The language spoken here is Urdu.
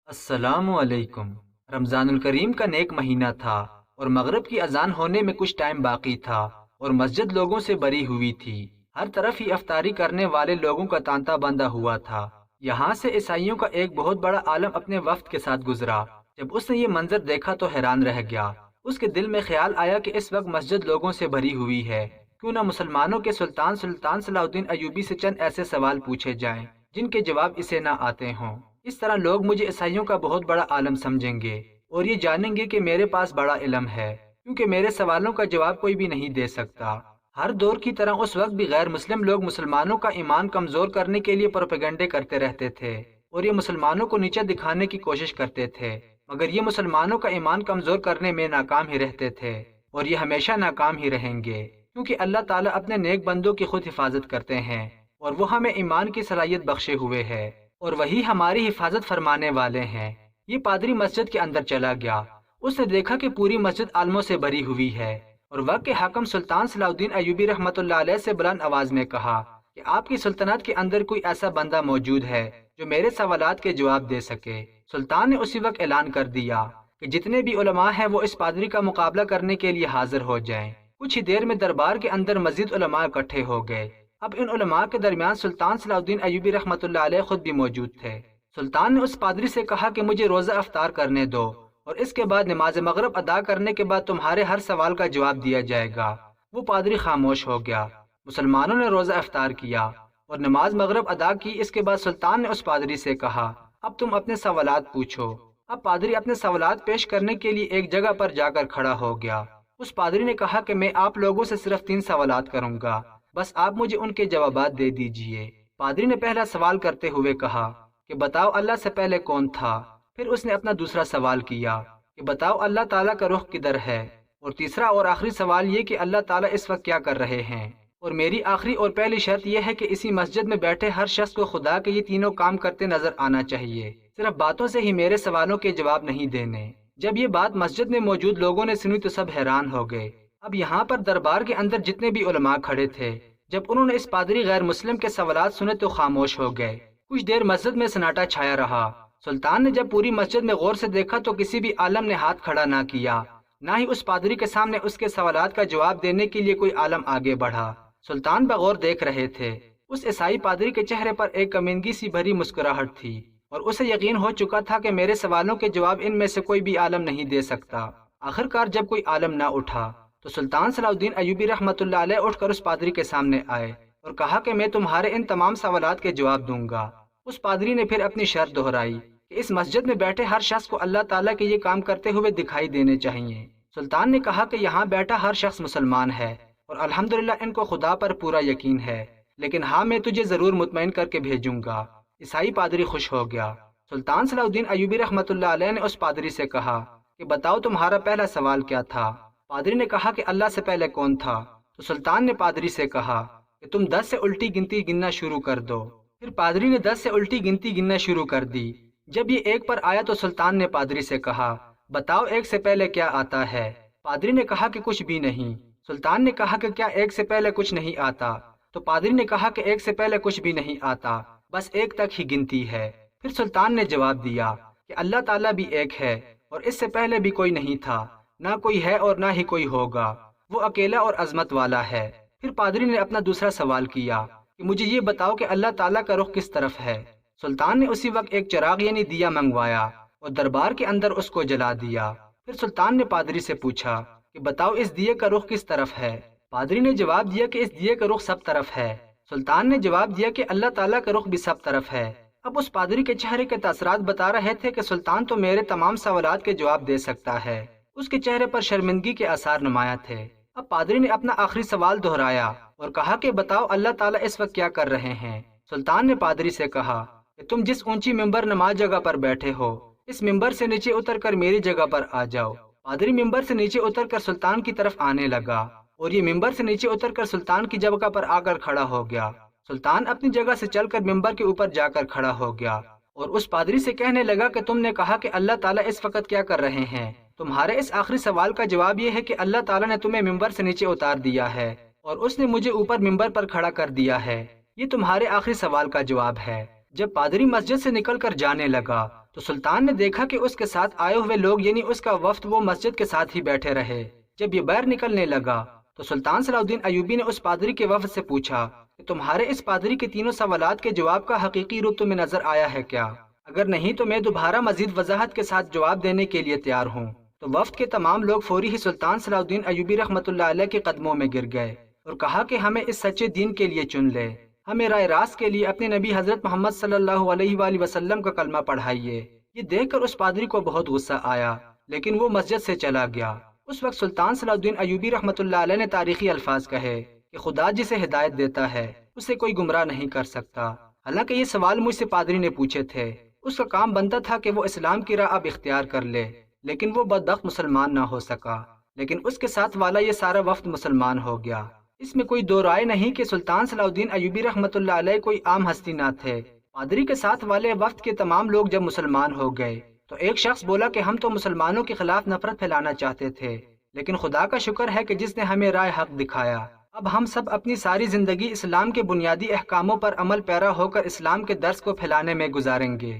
السلام علیکم۔ رمضان الکریم کا نیک مہینہ تھا اور مغرب کی اذان ہونے میں کچھ ٹائم باقی تھا اور مسجد لوگوں سے بھری ہوئی تھی۔ ہر طرف ہی افطاری کرنے والے لوگوں کا تانتا بندہ ہوا تھا۔ یہاں سے عیسائیوں کا ایک بہت بڑا عالم اپنے وفد کے ساتھ گزرا۔ جب اس نے یہ منظر دیکھا تو حیران رہ گیا۔ اس کے دل میں خیال آیا کہ اس وقت مسجد لوگوں سے بھری ہوئی ہے، کیوں نہ مسلمانوں کے سلطان صلاح الدین ایوبی سے چند ایسے سوال پوچھے جائیں جن کے جواب اسے نہ آتے ہوں۔ اس طرح لوگ مجھے عیسائیوں کا بہت بڑا عالم سمجھیں گے اور یہ جانیں گے کہ میرے پاس بڑا علم ہے، کیونکہ میرے سوالوں کا جواب کوئی بھی نہیں دے سکتا۔ ہر دور کی طرح اس وقت بھی غیر مسلم لوگ مسلمانوں کا ایمان کمزور کرنے کے لیے پروپیگنڈے کرتے رہتے تھے اور یہ مسلمانوں کو نیچا دکھانے کی کوشش کرتے تھے، مگر یہ مسلمانوں کا ایمان کمزور کرنے میں ناکام ہی رہتے تھے اور یہ ہمیشہ ناکام ہی رہیں گے، کیونکہ اللہ تعالیٰ اپنے نیک بندوں کی خود حفاظت کرتے ہیں اور وہ ہمیں ایمان کی صلاحیت بخشے ہوئے ہے اور وہی ہماری حفاظت فرمانے والے ہیں۔ یہ پادری مسجد کے اندر چلا گیا۔ اس نے دیکھا کہ پوری مسجد عالموں سے بھری ہوئی ہے اور وقت کے حاکم سلطان صلاح الدین ایوبی رحمۃ اللہ علیہ سے بلند آواز میں کہا کہ آپ کی سلطنت کے اندر کوئی ایسا بندہ موجود ہے جو میرے سوالات کے جواب دے سکے۔ سلطان نے اسی وقت اعلان کر دیا کہ جتنے بھی علماء ہیں وہ اس پادری کا مقابلہ کرنے کے لیے حاضر ہو جائیں۔ کچھ ہی دیر میں دربار کے اندر مزید علماء اکٹھے ہو گئے۔ اب ان علماء کے درمیان سلطان صلاح الدین ایوبی رحمۃ اللہ علیہ خود بھی موجود تھے۔ سلطان نے اس پادری سے کہا کہ مجھے روزہ افطار کرنے دو اور اس کے بعد نماز مغرب ادا کرنے کے بعد تمہارے ہر سوال کا جواب دیا جائے گا۔ وہ پادری خاموش ہو گیا۔ مسلمانوں نے روزہ افطار کیا اور نماز مغرب ادا کی۔ اس کے بعد سلطان نے اس پادری سے کہا اب تم اپنے سوالات پوچھو۔ اب پادری اپنے سوالات پیش کرنے کے لیے ایک جگہ پر جا کر کھڑا ہو گیا۔ اس پادری نے کہا کہ میں آپ لوگوں سے صرف 3 سوالات کروں گا، بس آپ مجھے ان کے جوابات دے دیجئے۔ پادری نے پہلا سوال کرتے ہوئے کہا کہ بتاؤ اللہ سے پہلے کون تھا؟ پھر اس نے اپنا دوسرا سوال کیا کہ بتاؤ اللہ تعالیٰ کا رخ کدھر ہے؟ اور تیسرا اور آخری سوال یہ کہ اللہ تعالیٰ اس وقت کیا کر رہے ہیں؟ اور میری آخری اور پہلی شرط یہ ہے کہ اسی مسجد میں بیٹھے ہر شخص کو خدا کے یہ تینوں کام کرتے نظر آنا چاہیے، صرف باتوں سے ہی میرے سوالوں کے جواب نہیں دینے۔ جب یہ بات مسجد میں موجود لوگوں نے سنی تو سب حیران ہو گئے۔ اب یہاں پر دربار کے اندر جتنے بھی علماء کھڑے تھے، جب انہوں نے اس پادری غیر مسلم کے سوالات سنے تو خاموش ہو گئے۔ کچھ دیر مسجد میں سناٹا چھایا رہا۔ سلطان نے جب پوری مسجد میں غور سے دیکھا تو کسی بھی عالم نے ہاتھ کھڑا نہ کیا، نہ ہی اس پادری کے سامنے اس کے سوالات کا جواب دینے کے لیے کوئی عالم آگے بڑھا۔ سلطان بغور دیکھ رہے تھے۔ اس عیسائی پادری کے چہرے پر ایک کمینگی سی بھری مسکراہٹ تھی اور اسے یقین ہو چکا تھا کہ میرے سوالوں کے جواب ان میں سے کوئی بھی عالم نہیں دے سکتا۔ آخرکار جب کوئی عالم نہ اٹھا تو سلطان صلاح الدین ایوبی رحمۃ اللہ علیہ اٹھ کر اس پادری کے سامنے آئے اور کہا کہ میں تمہارے ان تمام سوالات کے جواب دوں گا۔ اس پادری نے پھر اپنی شرط دہرائی کہ اس مسجد میں بیٹھے ہر شخص کو اللہ تعالیٰ کے یہ کام کرتے ہوئے دکھائی دینے چاہیے۔ سلطان نے کہا کہ یہاں بیٹھا ہر شخص مسلمان ہے اور الحمدللہ ان کو خدا پر پورا یقین ہے، لیکن ہاں میں تجھے ضرور مطمئن کر کے بھیجوں گا۔ عیسائی پادری خوش ہو گیا۔ سلطان صلاح الدین ایوبی رحمۃ اللہ علیہ نے اس پادری سے کہا کہ بتاؤ تمہارا پہلا سوال کیا تھا؟ پادری نے کہا کہ اللہ سے پہلے کون تھا؟ تو سلطان نے پادری سے کہا کہ تم 10 سے الٹی گنتی گننا شروع کر دو۔ پھر پادری نے 10 سے الٹی گنتی گننا شروع کر دی۔ جب یہ 1 پر آیا تو سلطان نے پادری سے کہا بتاؤ 1 سے پہلے کیا آتا ہے؟ پادری نے کہا کہ کچھ بھی نہیں۔ سلطان نے کہا کہ کیا 1 سے پہلے کچھ نہیں آتا؟ تو پادری نے کہا کہ 1 سے پہلے کچھ بھی نہیں آتا، بس 1 تک ہی گنتی ہے۔ پھر سلطان نے جواب دیا کہ اللہ تعالیٰ بھی ایک ہے اور اس سے پہلے بھی کوئی نہیں تھا، نہ کوئی ہے اور نہ ہی کوئی ہوگا، وہ اکیلا اور عظمت والا ہے۔ پھر پادری نے اپنا دوسرا سوال کیا کہ مجھے یہ بتاؤ کہ اللہ تعالیٰ کا رخ کس طرف ہے؟ سلطان نے اسی وقت ایک چراغ یعنی دیا منگوایا اور دربار کے اندر اس کو جلا دیا۔ پھر سلطان نے پادری سے پوچھا کہ بتاؤ اس دیے کا رخ کس طرف ہے؟ پادری نے جواب دیا کہ اس دیے کا رخ سب طرف ہے۔ سلطان نے جواب دیا کہ اللہ تعالیٰ کا رخ بھی سب طرف ہے۔ اب اس پادری کے چہرے کے تاثرات بتا رہے تھے کہ سلطان تو میرے تمام سوالات کے جواب دے سکتا ہے۔ اس کے چہرے پر شرمندگی کے آثار نمایاں تھے۔ اب پادری نے اپنا آخری سوال دہرایا اور کہا کہ بتاؤ اللہ تعالیٰ اس وقت کیا کر رہے ہیں؟ سلطان نے پادری سے کہا کہ تم جس اونچی ممبر نماز جگہ پر بیٹھے ہو، اس ممبر سے نیچے اتر کر میری جگہ پر آ جاؤ۔ پادری ممبر سے نیچے اتر کر سلطان کی طرف آنے لگا اور یہ ممبر سے نیچے اتر کر سلطان کی جگہ پر آ کر کھڑا ہو گیا۔ سلطان اپنی جگہ سے چل کر ممبر کے اوپر جا کر کھڑا ہو گیا اور اس پادری سے کہنے لگا کہ تم نے کہا کہ اللہ تعالیٰ اس وقت کیا کر رہے ہیں؟ تمہارے اس آخری سوال کا جواب یہ ہے کہ اللہ تعالیٰ نے تمہیں ممبر سے نیچے اتار دیا ہے اور اس نے مجھے اوپر ممبر پر کھڑا کر دیا ہے۔ یہ تمہارے آخری سوال کا جواب ہے۔ جب پادری مسجد سے نکل کر جانے لگا تو سلطان نے دیکھا کہ اس کے ساتھ آئے ہوئے لوگ یعنی اس کا وفد وہ مسجد کے ساتھ ہی بیٹھے رہے۔ جب یہ باہر نکلنے لگا تو سلطان صلاح الدین ایوبی نے اس پادری کے وفد سے پوچھا کہ تمہارے اس پادری کے تینوں سوالات کے جواب کا حقیقی روپ تمہیں نظر آیا ہے کیا؟ اگر نہیں تو میں دوبارہ مزید وضاحت کے ساتھ جواب دینے کے لیے تیار ہوں۔ تو وفد کے تمام لوگ فوری ہی سلطان صلاح الدین ایوبی رحمۃ اللہ علیہ کے قدموں میں گر گئے اور کہا کہ ہمیں اس سچے دین کے لیے چن لے، ہمیں راہ راست کے لیے اپنے نبی حضرت محمد صلی اللہ علیہ وآلہ وسلم کا کلمہ پڑھائیے۔ یہ دیکھ کر اس پادری کو بہت غصہ آیا، لیکن وہ مسجد سے چلا گیا۔ اس وقت سلطان صلاح الدین ایوبی رحمۃ اللہ علیہ نے تاریخی الفاظ کہے کہ خدا جسے ہدایت دیتا ہے اسے کوئی گمراہ نہیں کر سکتا۔ حالانکہ یہ سوال مجھ سے پادری نے پوچھے تھے، اس کا کام بنتا تھا کہ وہ اسلام کی راہ اب اختیار کر لے، لیکن وہ بدبخت مسلمان نہ ہو سکا۔ لیکن اس کے ساتھ والا یہ سارا وفد مسلمان ہو گیا۔ اس میں کوئی دو رائے نہیں کہ سلطان صلاح الدین ایوبی رحمۃ اللہ علیہ کوئی عام ہستی نہ تھے۔ پادری کے ساتھ والے وفد کے تمام لوگ جب مسلمان ہو گئے تو ایک شخص بولا کہ ہم تو مسلمانوں کے خلاف نفرت پھیلانا چاہتے تھے، لیکن خدا کا شکر ہے کہ جس نے ہمیں راہ حق دکھایا۔ اب ہم سب اپنی ساری زندگی اسلام کے بنیادی احکاموں پر عمل پیرا ہو کر اسلام کے درس کو پھیلانے میں گزاریں گے۔